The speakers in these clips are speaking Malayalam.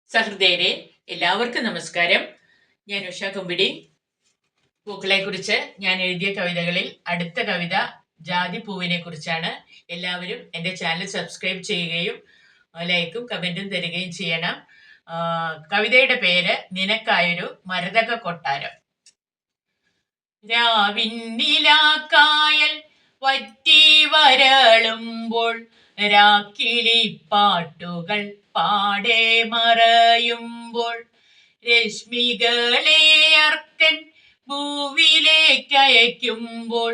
സഹൃദയരെ, എല്ലാവർക്കും നമസ്കാരം. ഞാൻ ഉഷ കുമ്പിടി. പൂക്കളെ കുറിച്ച് ഞാൻ എഴുതിയ കവിതകളിൽ അടുത്ത കവിത ജാതിപ്പൂവിനെ കുറിച്ചാണ്. എല്ലാവരും എൻ്റെ ചാനൽ സബ്സ്ക്രൈബ് ചെയ്യുകയും ലൈക്കും കമൻറ്റും തരികയും ചെയ്യണം. കവിതയുടെ പേര് നിനക്കായൊരു മരതക കൊട്ടാരം. രാവിന്നിലാക്കായൽ വറ്റി വരളുമ്പോൾ രാക്കിളിപ്പാട്ടുകൾ പാടെ മറയുമ്പോൾ രശ്മികളെ അർക്കൻ ഭൂവിലേക്കയക്കുമ്പോൾ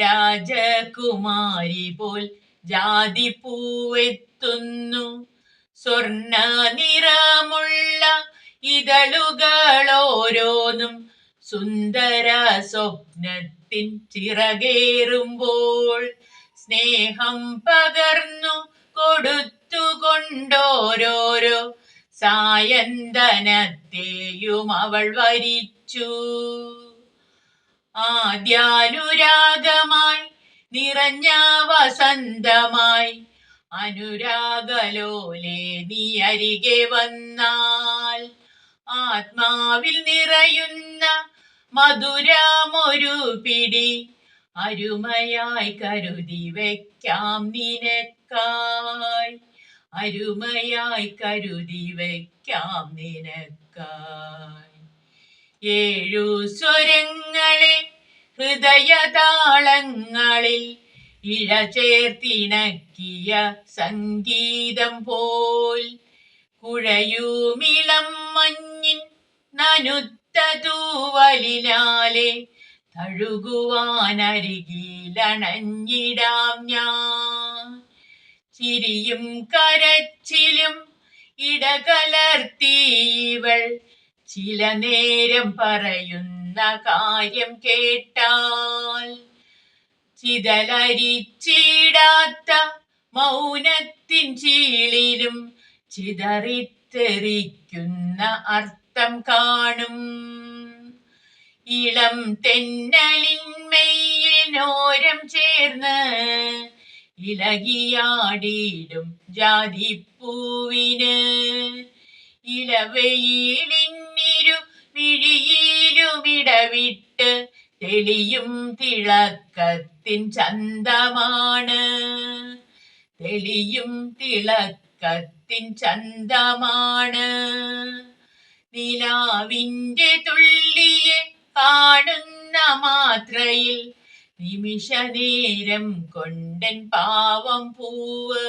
രാജകുമാരി പോൽ ജാതിപ്പൂവെത്തുന്നു. സ്വർണ്ണ നിറമുള്ള ഇതളുകളോരോന്നും സുന്ദര സ്വപ്നത്തിൻ ചിറകേറുമ്പോൾ സ്നേഹം പകർന്നു കൊടുത്തുകൊണ്ടോരോരോ സായന്തനത്തെയും അവൾ വരിച്ചു. ആദ്യാനുരാഗമായി നിറഞ്ഞ വസന്തമായി അനുരാഗലോലെ നീ അരികെ വന്നാൽ ആത്മാവിൽ നിറയുന്ന മധുരമൊരു പിടി അരുമയായി കരുതി വയ്ക്കാം നിനക്കായി, അരുമയായി കരുതി വയ്ക്കാം നിനക്കായി. 7 സ്വരങ്ങളെ ഹൃദയതാളങ്ങളിൽ ഇഴ ചേർത്തിണക്കിയ സംഗീതം പോൽ കുഴയുമിളം മഞ്ഞിൻ നനുത്ത തൂവലിനാലെ തഴുകുവാനരികിലണഞ്ഞിടാം ഞാൻ. ചിരിയും കരച്ചിലും ഇടകലർത്തിയവൾ ചില നേരം പറയുന്ന കാര്യം കേട്ടാൽ ചിതലരിച്ചിടാത്ത മൗനത്തിൻ ചീളിലും ചിതറിത്തെറിക്കുന്ന അർത്ഥം കാണും. ഇളം തെന്നലിന്മയിനോരം ചേർന്ന് ഇളകിയാടിയിടും ജാതിപ്പൂവിന് ഇളവെയിലിന്നിരു വിഴിയിലുമിടവിട്ട് തെളിയും തിളക്കത്തിൻ ചന്തമാണ്, തെളിയും തിളക്കത്തിൻ ചന്തമാണ്. നിലാവിൻ്റെ തുള്ളിയെ കാണുന്ന മാത്രയിൽ നിമിഷ നേരം കൊണ്ടൻ പാവം പൂവ്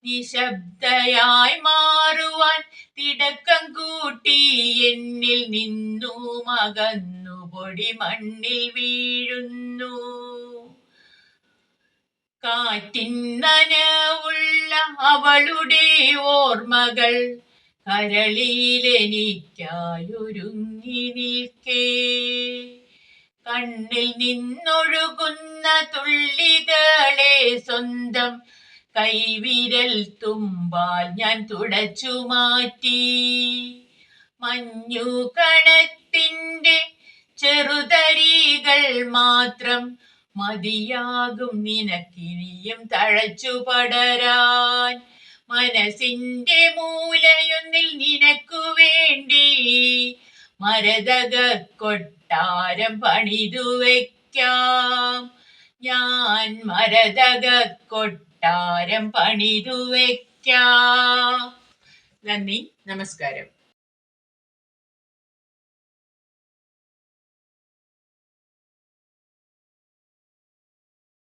നിശബ്ദയായി മാറുവാൻ തിടക്കം കൂട്ടി എന്നിൽ നിന്നു മകന്നു പൊടി മണ്ണിൽ വീഴുന്നു. കാറ്റിൻ നനവുള്ള അവളുടെ ഓർമ്മകൾ കരളിലെനിക്കായൊരുങ്ങി നിൽക്കേ കണ്ണിൽ നിന്നൊഴുകുന്ന തുള്ളികളെ സ്വന്തം കൈവിരൽ തുമ്പാൽ ഞാൻ തുടച്ചു മാറ്റി. മഞ്ഞു കണത്തിന്റെ ചെറുതരികൾ മാത്രം മതിയാകും നിനക്കിനിയും തഴച്ചു പടരാൻ. മനസ്സിന്റെ മൂലയൊന്നിൽ നിനക്കു വേണ്ടി മരതക കൊട്ടാരം പണിതു വയ്ക്കാം ഞാൻ, മരതക കൊട്ടാരം പണിതു വയ്ക്കാം. നന്ദി, നമസ്കാരം.